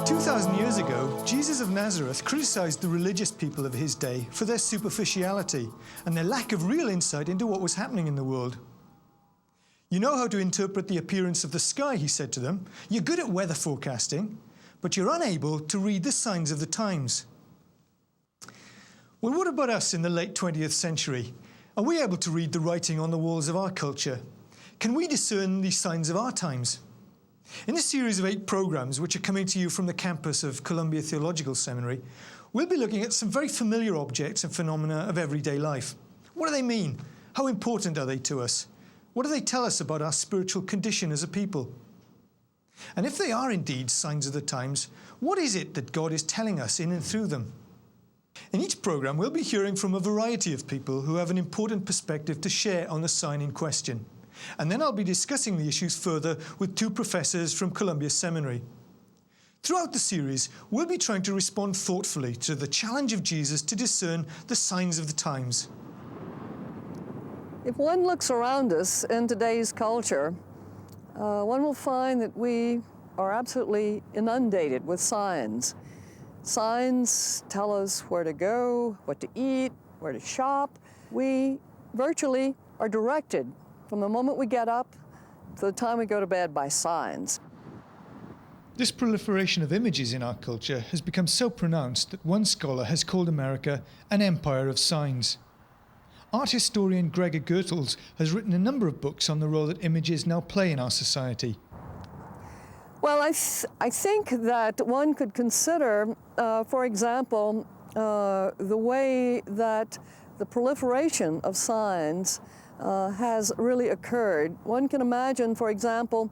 2,000 years ago, Jesus of Nazareth criticized the religious people of his day for their superficiality and their lack of real insight into what was happening in the world. You know how to interpret the appearance of the sky, he said to them. You're good at weather forecasting, but you're unable to read the signs of the times. Well, what about us in the late 20th century? Are we able to read the writing on the walls of our culture? Can we discern the signs of our times? In a series of 8 programs, which are coming to you from the campus of Columbia Theological Seminary, we'll be looking at some very familiar objects and phenomena of everyday life. What do they mean? How important are they to us? What do they tell us about our spiritual condition as a people? And if they are indeed signs of the times, what is it that God is telling us in and through them? In each program, we'll be hearing from a variety of people who have an important perspective to share on the sign in question. And then I'll be discussing the issues further with 2 professors from Columbia Seminary. Throughout the series, we'll be trying to respond thoughtfully to the challenge of Jesus to discern the signs of the times. If one looks around us in today's culture, one will find that we are absolutely inundated with signs. Signs tell us where to go, what to eat, where to shop. We virtually are directed from the moment we get up to the time we go to bed by signs. This proliferation of images in our culture has become so pronounced that one scholar has called America an empire of signs. Art historian Gregor Goethals has written a number of books on the role that images now play in our society. Well, I think that one could consider, for example, the way that the proliferation of signs has really occurred. One can imagine, for example,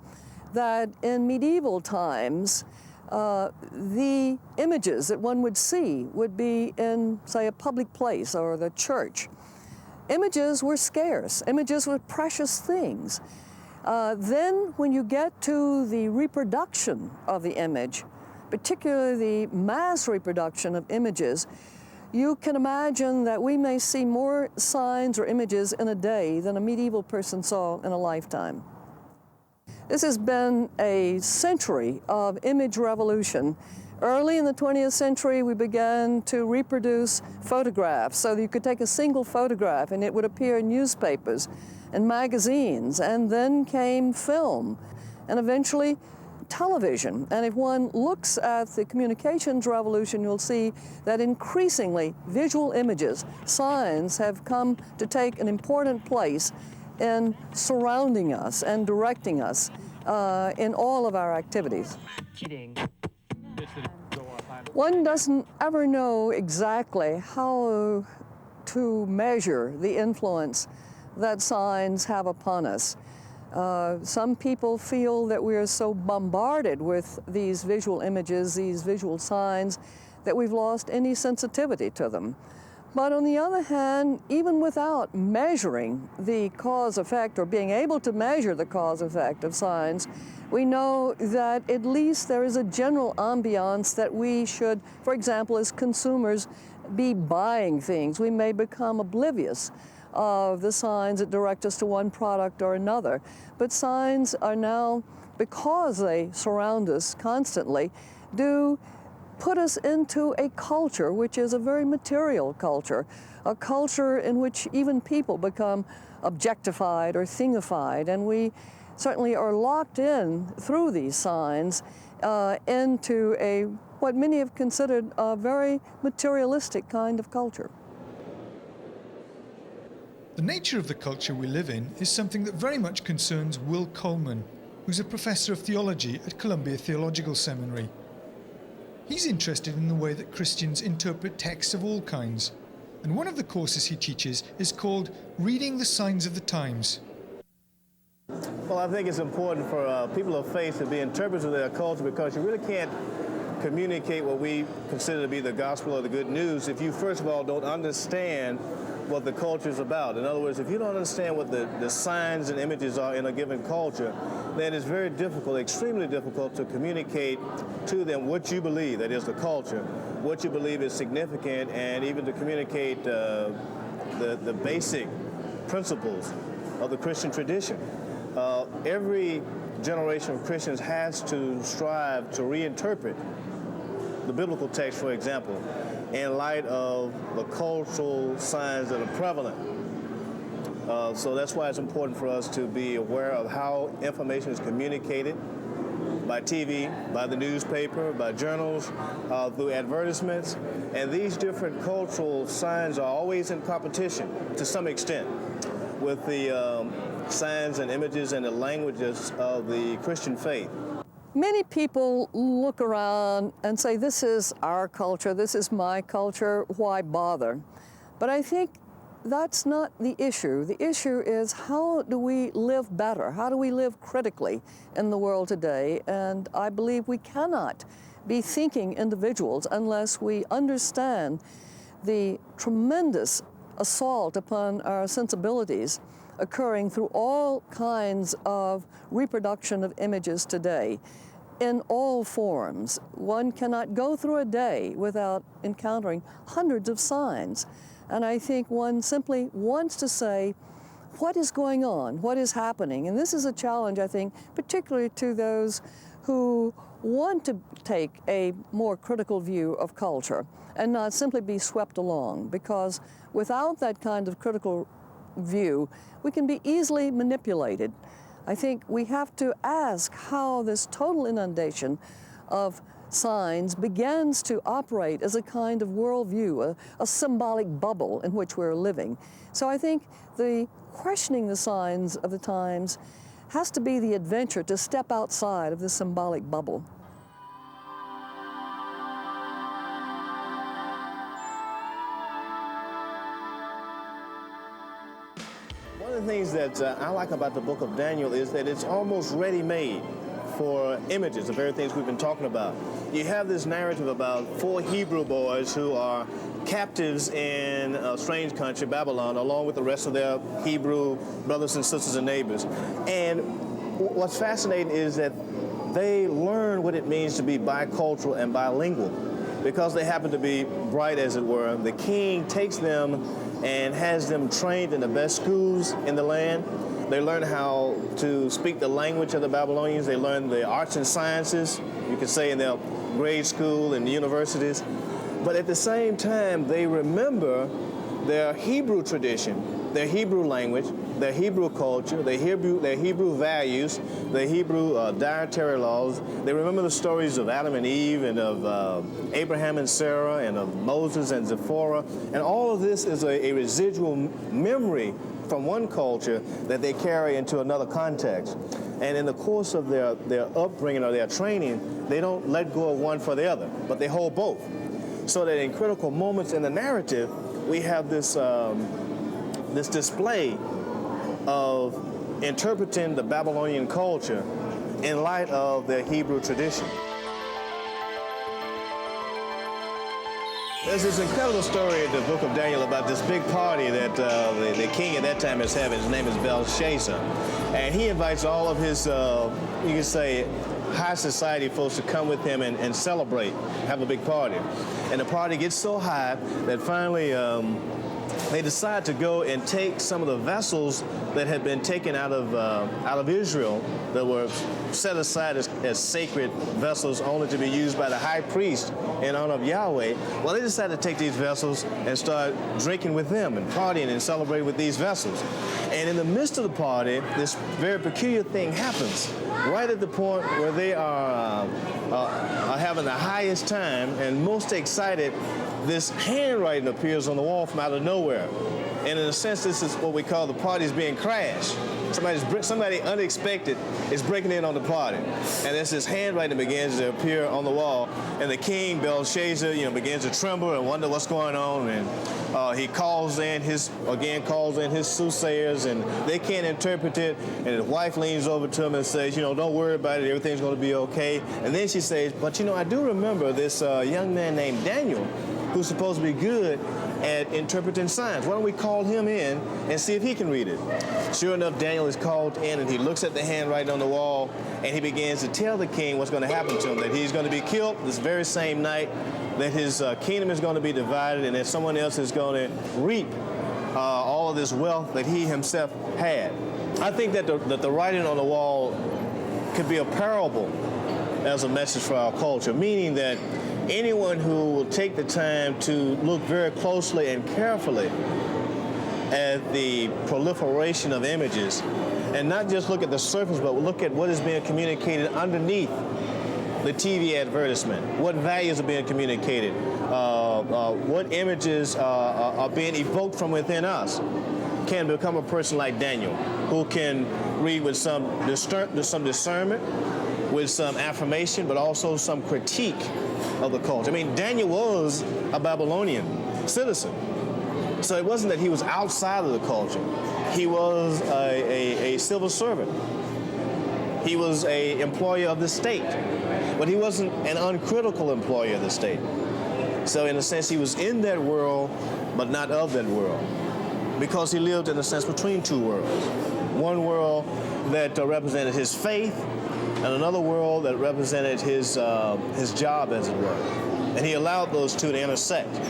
that in medieval times, the images that one would see would be in, say, a public place or the church. Images were scarce. Images were precious things. Then when you get to the reproduction of the image, particularly the mass reproduction of images, you can imagine that we may see more signs or images in a day than a medieval person saw in a lifetime. This has been a century of image revolution. Early in the 20th century, we began to reproduce photographs so that you could take a single photograph and it would appear in newspapers and magazines, and then came film, and eventually television. And if one looks at the communications revolution, you'll see that increasingly visual images, signs, have come to take an important place in surrounding us and directing us in all of our activities. One doesn't ever know exactly how to measure the influence that signs have upon us. Some people feel that we are so bombarded with these visual images, these visual signs, that we've lost any sensitivity to them. But on the other hand, even without measuring the cause-effect or being able to measure the cause-effect of signs, we know that at least there is a general ambiance that we should, for example, as consumers, be buying things. We may become oblivious of the signs that direct us to one product or another. But signs are now, because they surround us constantly, do put us into a culture which is a very material culture, a culture in which even people become objectified or thingified, and we certainly are locked in through these signs into what many have considered a very materialistic kind of culture. The nature of the culture we live in is something that very much concerns Will Coleman, who's a professor of theology at Columbia Theological Seminary. He's interested in the way that Christians interpret texts of all kinds, and one of the courses he teaches is called Reading the Signs of the Times. Well, I think it's important for people of faith to be interpreters of their culture, because you really can't communicate what we consider to be the gospel or the good news if you, first of all, don't understand what the culture is about. In other words, if you don't understand what the signs and images are in a given culture, then it's very difficult, extremely difficult, to communicate to them what you believe, that is the culture, what you believe is significant, and even to communicate the basic principles of the Christian tradition. Every generation of Christians has to strive to reinterpret the biblical text, for example, in light of the cultural signs that are prevalent. So that's why it's important for us to be aware of how information is communicated by TV, by the newspaper, by journals, through advertisements. And these different cultural signs are always in competition to some extent with the signs and images and the languages of the Christian faith. Many people look around and say, this is our culture, this is my culture, why bother? But I think that's not the issue. The issue is, how do we live better? How do we live critically in the world today? And I believe we cannot be thinking individuals unless we understand the tremendous assault upon our sensibilities occurring through all kinds of reproduction of images today in all forms. One cannot go through a day without encountering hundreds of signs. And I think one simply wants to say, what is going on? What is happening? And this is a challenge, I think, particularly to those who want to take a more critical view of culture and not simply be swept along, because without that kind of critical view, we can be easily manipulated. I think we have to ask how this total inundation of signs begins to operate as a kind of worldview, a symbolic bubble in which we're living. So I think the questioning the signs of the times has to be the adventure to step outside of this symbolic bubble. One of the things that I like about the book of Daniel is that it's almost ready-made for images, the very things we've been talking about. You have this narrative about 4 Hebrew boys who are captives in a strange country, Babylon, along with the rest of their Hebrew brothers and sisters and neighbors. And what's fascinating is that they learn what it means to be bicultural and bilingual. Because they happen to be bright, as it were, the king takes them and has them trained in the best schools in the land. They learn how to speak the language of the Babylonians. They learn the arts and sciences, you could say, in their grade school and universities. But at the same time, they remember their Hebrew tradition, their Hebrew language, their Hebrew culture, their Hebrew values, their Hebrew dietary laws. They remember the stories of Adam and Eve and of Abraham and Sarah and of Moses and Zipporah. And all of this is a residual memory from one culture that they carry into another context. And in the course of their upbringing or their training, they don't let go of one for the other, but they hold both. So that in critical moments in the narrative, we have this, this display of interpreting the Babylonian culture in light of their Hebrew tradition. There's this incredible story in the book of Daniel about this big party that the king at that time is having. His name is Belshazzar. And he invites all of his, you could say, high society folks to come with him and celebrate, have a big party. And the party gets so high that finally they decide to go and take some of the vessels that had been taken out of Israel that were set aside as sacred vessels only to be used by the high priest in honor of Yahweh. Well, they decided to take these vessels and start drinking with them and partying and celebrating with these vessels. And in the midst of the party, this very peculiar thing happens. Right at the point where they are having the highest time and most excited, this handwriting appears on the wall from out of nowhere. And in a sense, this is what we call the party's being crashed. Somebody unexpected is breaking in on the party. And as this handwriting begins to appear on the wall, and the king, Belshazzar, begins to tremble and wonder what's going on. And he calls in his soothsayers, and they can't interpret it. And his wife leans over to him and says, don't worry about it, everything's going to be okay. And then she says, but I do remember this young man named Daniel, who's supposed to be good at interpreting signs. Why don't we call him in and see if he can read it? Sure enough, Daniel is called in, and he looks at the handwriting on the wall, and he begins to tell the king what's going to happen to him, that he's going to be killed this very same night, that his kingdom is going to be divided, and that someone else is going to reap all of this wealth that he himself had. I think that the writing on the wall could be a parable as a message for our culture, meaning that anyone who will take the time to look very closely and carefully at the proliferation of images, and not just look at the surface, but look at what is being communicated underneath the TV advertisement, what values are being communicated, what images are being evoked from within us, can become a person like Daniel, who can read with some discernment, with some affirmation, but also some critique of the culture. I mean, Daniel was a Babylonian citizen, so it wasn't that he was outside of the culture. He was a civil servant. He was an employee of the state, but he wasn't an uncritical employee of the state. So in a sense, he was in that world, but not of that world, because he lived, in a sense, between two worlds. One world that represented his faith, and another world that represented his job, as it were. And he allowed those two to intersect.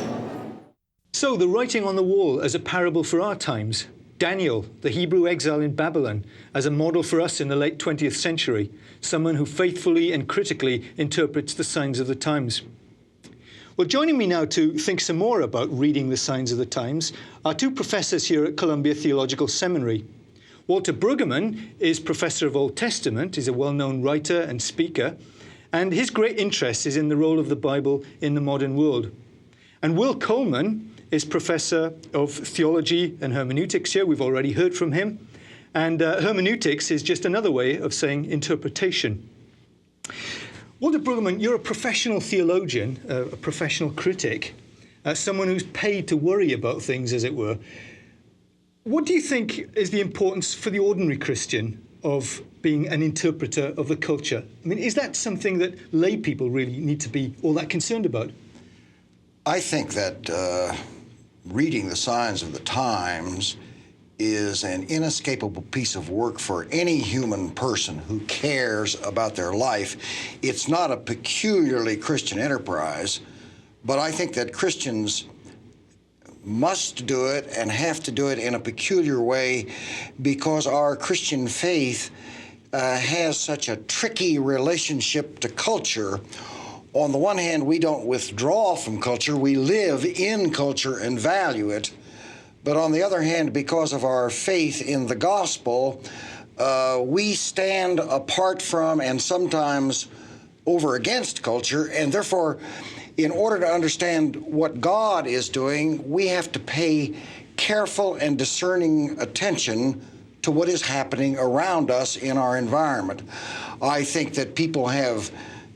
So the writing on the wall as a parable for our times, Daniel, the Hebrew exile in Babylon, as a model for us in the late 20th century, someone who faithfully and critically interprets the signs of the times. Well, joining me now to think some more about reading the signs of the times are two professors here at Columbia Theological Seminary. Walter Brueggemann is Professor of Old Testament. He's a well-known writer and speaker, and his great interest is in the role of the Bible in the modern world. And Will Coleman is Professor of Theology and Hermeneutics here. We've already heard from him. And hermeneutics is just another way of saying interpretation. Walter Brueggemann, you're a professional theologian, a professional critic, someone who's paid to worry about things, as it were. What do you think is the importance for the ordinary Christian of being an interpreter of the culture? I mean, is that something that lay people really need to be all that concerned about? I think that reading the signs of the times is an inescapable piece of work for any human person who cares about their life. It's not a peculiarly Christian enterprise, but I think that Christians must do it and have to do it in a peculiar way because our Christian faith has such a tricky relationship to culture. On the one hand, we don't withdraw from culture, we live in culture and value it. But on the other hand, because of our faith in the gospel, we stand apart from and sometimes over against culture, and therefore, in order to understand what God is doing, we have to pay careful and discerning attention to what is happening around us in our environment. I think that people have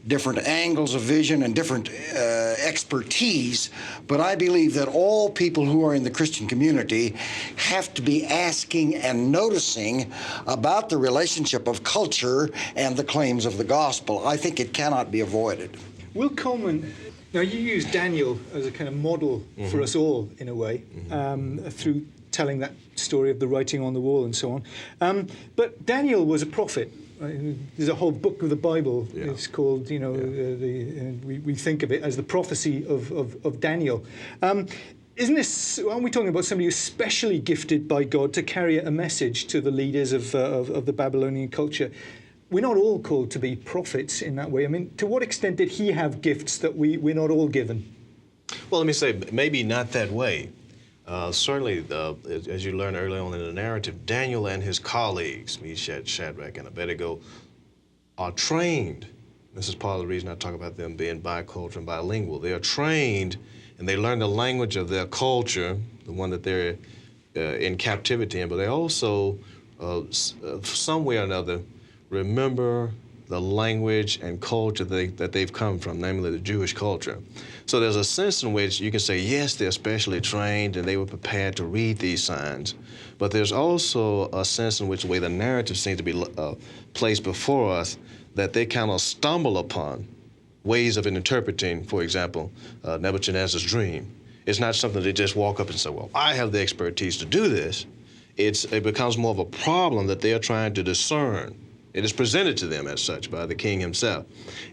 different angles of vision and different expertise, but I believe that all people who are in the Christian community have to be asking and noticing about the relationship of culture and the claims of the gospel. I think it cannot be avoided. Will Coleman, now you use Daniel as a kind of model for us all, in a way, through telling that story of the writing on the wall and so on. But Daniel was a prophet. There's a whole book of the Bible. Yeah. It's called, you know, we think of it as the prophecy of Daniel. Aren't we talking about somebody who's specially gifted by God to carry a message to the leaders of the Babylonian culture? We're not all called to be prophets in that way. I mean, to what extent did he have gifts that we're not all given? Well, let me say, maybe not that way. Certainly, as you learned early on in the narrative, Daniel and his colleagues, Meshach, Shadrach, and Abednego, are trained. This is part of the reason I talk about them being bicultural and bilingual. They are trained, and they learn the language of their culture, the one that they're in captivity in, but they also, some way or another, remember the language and culture that they've come from, namely the Jewish culture. So there's a sense in which you can say, yes, they're specially trained and they were prepared to read these signs, but there's also a sense in which the way the narrative seems to be placed before us, that they kind of stumble upon ways of interpreting, for example, Nebuchadnezzar's dream. It's not something they just walk up and say, well, I have the expertise to do this. It becomes more of a problem that they're trying to discern. It is presented to them as such by the king himself.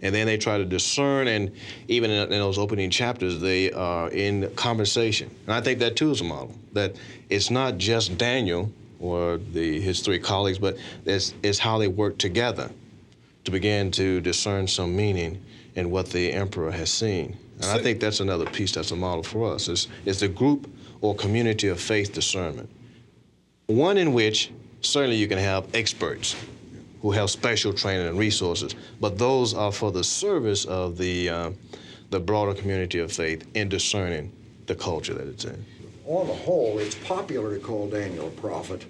And then they try to discern, and even in those opening chapters, they are in conversation. And I think that too is a model, that it's not just Daniel or his three colleagues, but it's how they work together to begin to discern some meaning in what the emperor has seen. And I think that's another piece that's a model for us, is the group or community of faith discernment. One in which certainly you can have experts who have special training and resources, but those are for the service of the broader community of faith in discerning the culture that it's in. On the whole, it's popular to call Daniel a prophet,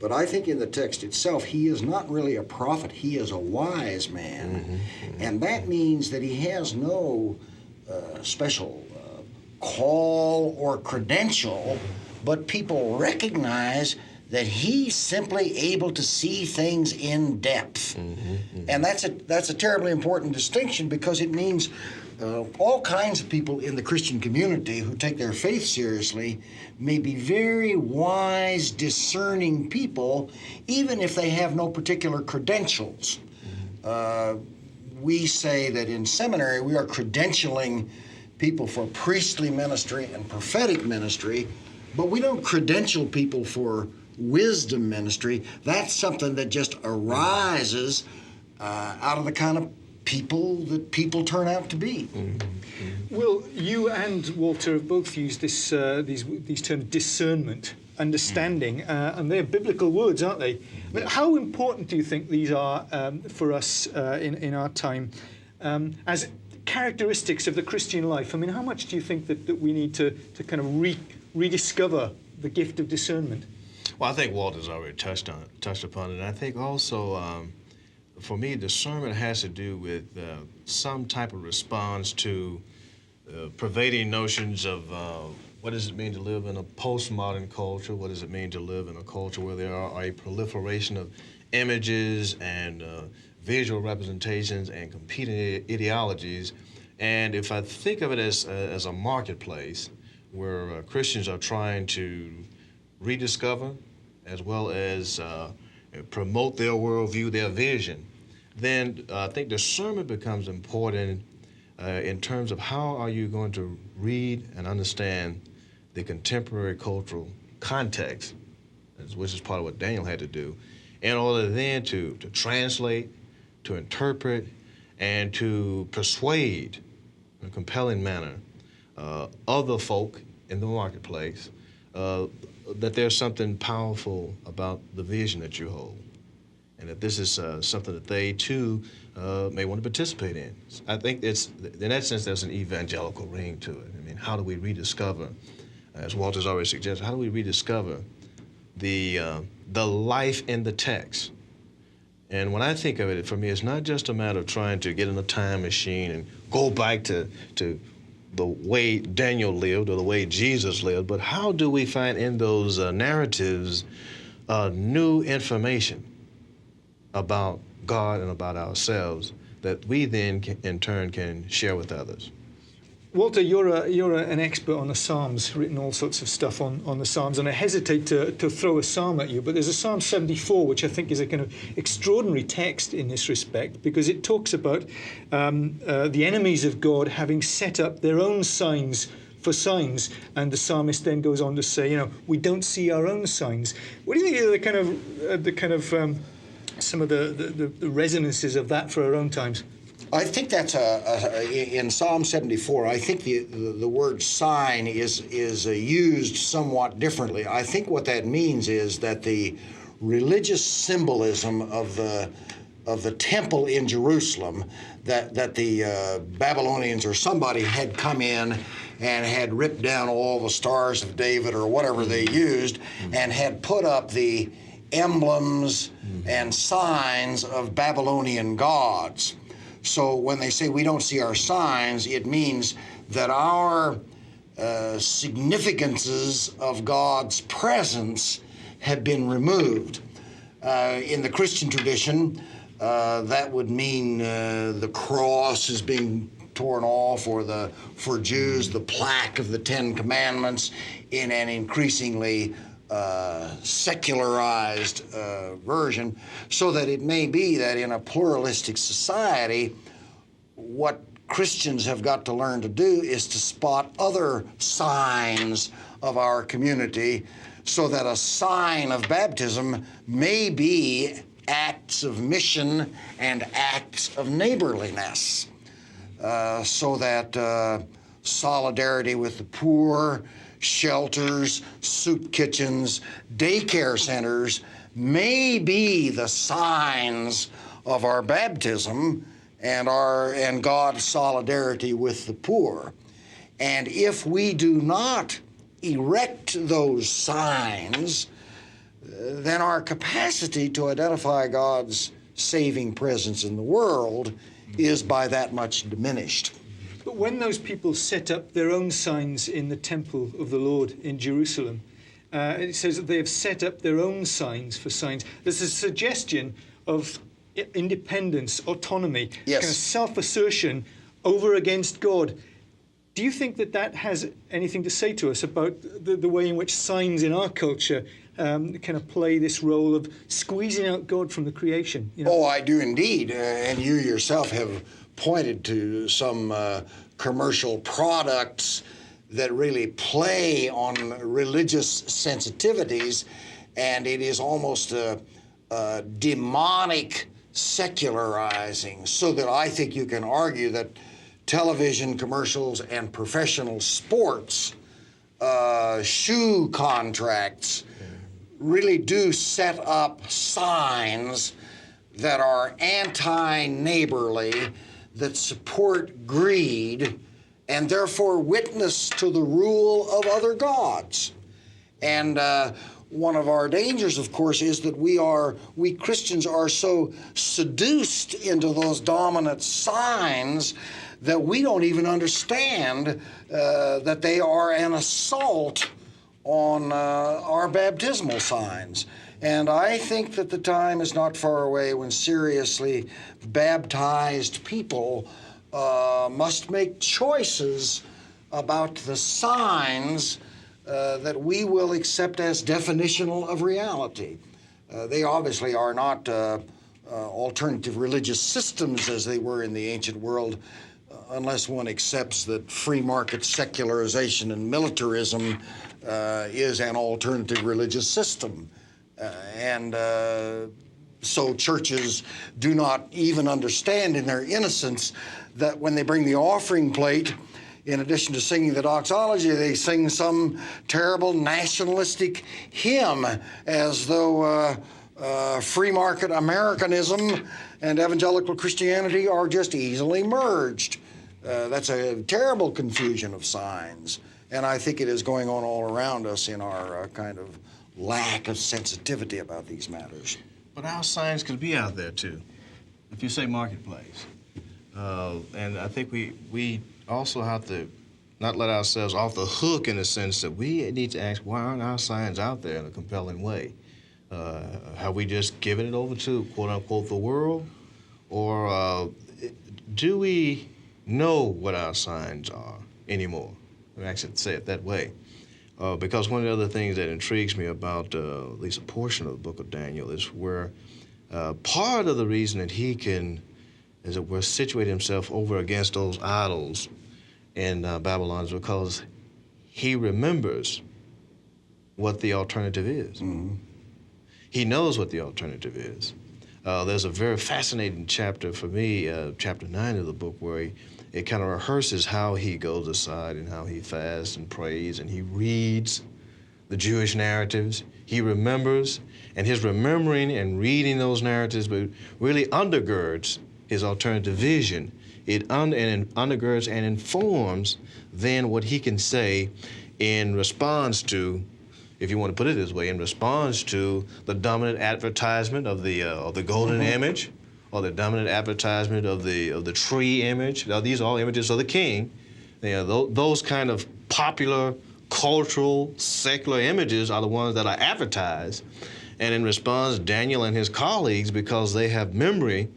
but I think in the text itself, he is not really a prophet. He is a wise man, and that means that he has no special call or credential, but people recognize that he's simply able to see things in depth. And that's a terribly important distinction, because it means all kinds of people in the Christian community who take their faith seriously may be very wise, discerning people, even if they have no particular credentials. We say that in seminary we are credentialing people for priestly ministry and prophetic ministry, but we don't credential people for wisdom ministry. That's something that just arises out of the kind of people that people turn out to be. Will, you and Walter have both used this, these terms discernment, understanding, and they're biblical words, aren't they? But how important do you think these are for us in our time as characteristics of the Christian life? I mean, how much do you think that we need to kind of rediscover the gift of discernment? Well, I think Walter's already touched upon it. And I think also, for me, discernment has to do with some type of response to pervading notions of what does it mean to live in a postmodern culture? What does it mean to live in a culture where there are a proliferation of images and visual representations and competing ideologies? And if I think of it as a marketplace where Christians are trying to rediscover as well as promote their worldview, their vision, then I think discernment becomes important in terms of how are you going to read and understand the contemporary cultural context, which is part of what Daniel had to do, in order then to translate, to interpret, and to persuade in a compelling manner other folk in the marketplace that there's something powerful about the vision that you hold, and that this is something that they too may want to participate in. I think it's, in that sense, there's an evangelical ring to it. I mean, how do we rediscover, as Walter's already suggested, how do we rediscover the life in the text? And when I think of it, for me, it's not just a matter of trying to get in a time machine and go back to the way Daniel lived or the way Jesus lived, but how do we find in those narratives new information about God and about ourselves that we then in turn can share with others? Walter, you're an expert on the Psalms, written all sorts of stuff on the Psalms, and I hesitate to throw a psalm at you, but there's a Psalm 74, which I think is a kind of extraordinary text in this respect, because it talks about the enemies of God having set up their own signs for signs, and the psalmist then goes on to say, you know, we don't see our own signs. What do you think are the kind of some of the resonances of that for our own times? I think that's in Psalm 74. I think the word sign is used somewhat differently. I think what that means is that the religious symbolism of the temple in Jerusalem, that the Babylonians or somebody had come in and had ripped down all the stars of David or whatever they used, and had put up the emblems and signs of Babylonian gods. So when they say we don't see our signs, it means that our significances of God's presence have been removed. In the Christian tradition, that would mean the cross is being torn off, or for Jews, the plaque of the Ten Commandments in an increasingly secularized version, so that it may be that in a pluralistic society, what Christians have got to learn to do is to spot other signs of our community, so that a sign of baptism may be acts of mission and acts of neighborliness, so that solidarity with the poor, shelters, soup kitchens, daycare centers may be the signs of our baptism and God's solidarity with the poor. And if we do not erect those signs, then our capacity to identify God's saving presence in the world is by that much diminished. But when those people set up their own signs in the temple of the Lord in Jerusalem, it says that they have set up their own signs for signs. There's a suggestion of independence, autonomy, Yes. kind of self-assertion over against God. Do you think that that has anything to say to us about the way in which signs in our culture kind of play this role of squeezing out God from the creation? You know? Oh, I do indeed. And you yourself have pointed to some commercial products that really play on religious sensitivities, and it is almost a demonic secularizing, so that I think you can argue that television commercials and professional sports, shoe contracts, really do set up signs that are anti-neighborly, that support greed, and therefore witness to the rule of other gods. And one of our dangers, of course, is that we Christians are so seduced into those dominant signs that we don't even understand that they are an assault on our baptismal signs. And I think that the time is not far away when seriously baptized people must make choices about the signs that we will accept as definitional of reality. They obviously are not alternative religious systems as they were in the ancient world, unless one accepts that free market secularization and militarism is an alternative religious system. So churches do not even understand in their innocence that when they bring the offering plate, in addition to singing the doxology, they sing some terrible nationalistic hymn as though free market Americanism and evangelical Christianity are just easily merged. That's a terrible confusion of signs. And I think it is going on all around us in our kind of lack of sensitivity about these matters. But our signs could be out there too, if you say marketplace. And I think we also have to not let ourselves off the hook in the sense that we need to ask, why aren't our signs out there in a compelling way? Have we just given it over to, quote unquote, the world? Or do we know what our signs are anymore? I actually say it that way. Because one of the other things that intrigues me about at least a portion of the book of Daniel is where part of the reason that he can, as it were, situate himself over against those idols in Babylon is because he remembers what the alternative is. Mm-hmm. He knows what the alternative is. There's a very fascinating chapter for me, chapter 9 of the book, where it kind of rehearses how he goes aside and how he fasts and prays and he reads the Jewish narratives. He remembers, and his remembering and reading those narratives really undergirds his alternative vision. It undergirds and informs then what he can say in response to, if you want to put it this way, in response to the dominant advertisement of the golden image, or the dominant advertisement of the tree image. Now, these are all images of the king. Those kind of popular, cultural, secular images are the ones that are advertised. And in response, Daniel and his colleagues, because they have memory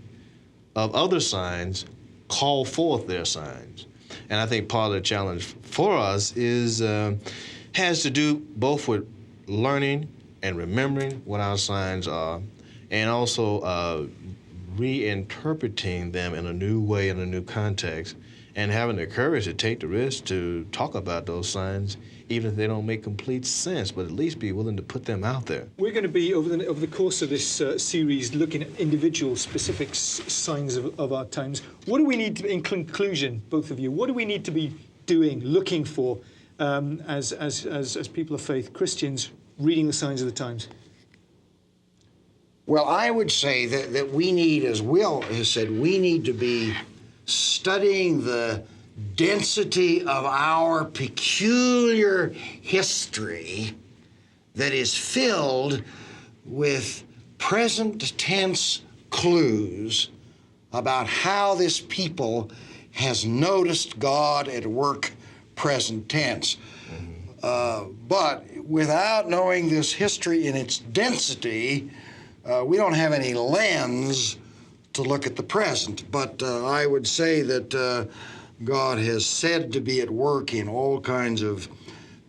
of other signs, call forth their signs. And I think part of the challenge for us has to do both with learning and remembering what our signs are, and also reinterpreting them in a new way, in a new context, and having the courage to take the risk to talk about those signs, even if they don't make complete sense, but at least be willing to put them out there. We're going to be, over the course of this series, looking at individual specific signs of our times. What do we need to, in conclusion, both of you, what do we need to be doing, looking for, as people of faith, Christians, reading the signs of the times? Well, I would say that we need, as Will has said, we need to be studying the density of our peculiar history that is filled with present tense clues about how this people has noticed God at work present tense. But without knowing this history in its density, we don't have any lens to look at the present. But I would say that God has said to be at work in all kinds of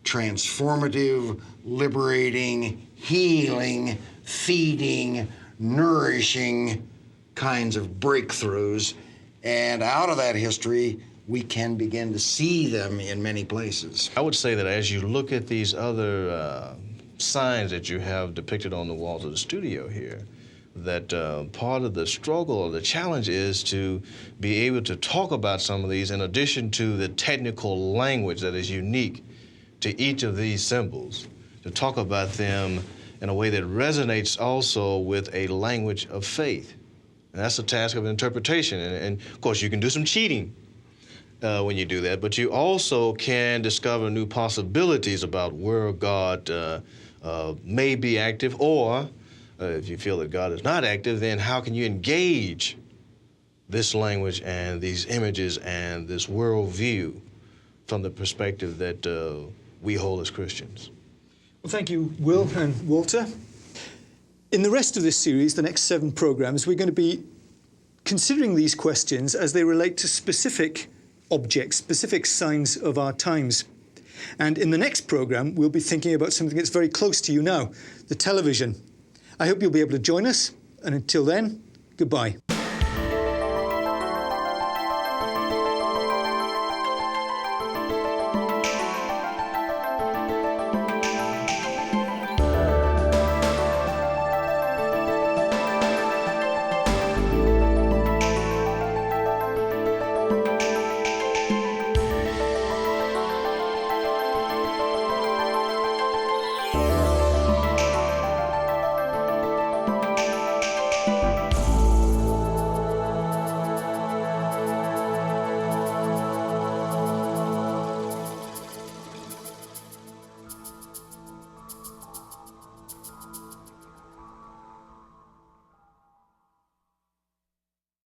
transformative, liberating, healing, feeding, nourishing kinds of breakthroughs. And out of that history, we can begin to see them in many places. I would say that as you look at these other signs that you have depicted on the walls of the studio here, that part of the struggle or the challenge is to be able to talk about some of these in addition to the technical language that is unique to each of these symbols, to talk about them in a way that resonates also with a language of faith. And that's a task of interpretation. And of course, you can do some cheating when you do that, but you also can discover new possibilities about where God may be active, or if you feel that God is not active, then how can you engage this language and these images and this worldview from the perspective that we hold as Christians? Well, thank you, Will and Walter. In the rest of this series, the next 7 programs, we're going to be considering these questions as they relate to specific objects, specific signs of our times. And in the next program, we'll be thinking about something that's very close to you now, the television. I hope you'll be able to join us, and until then, goodbye.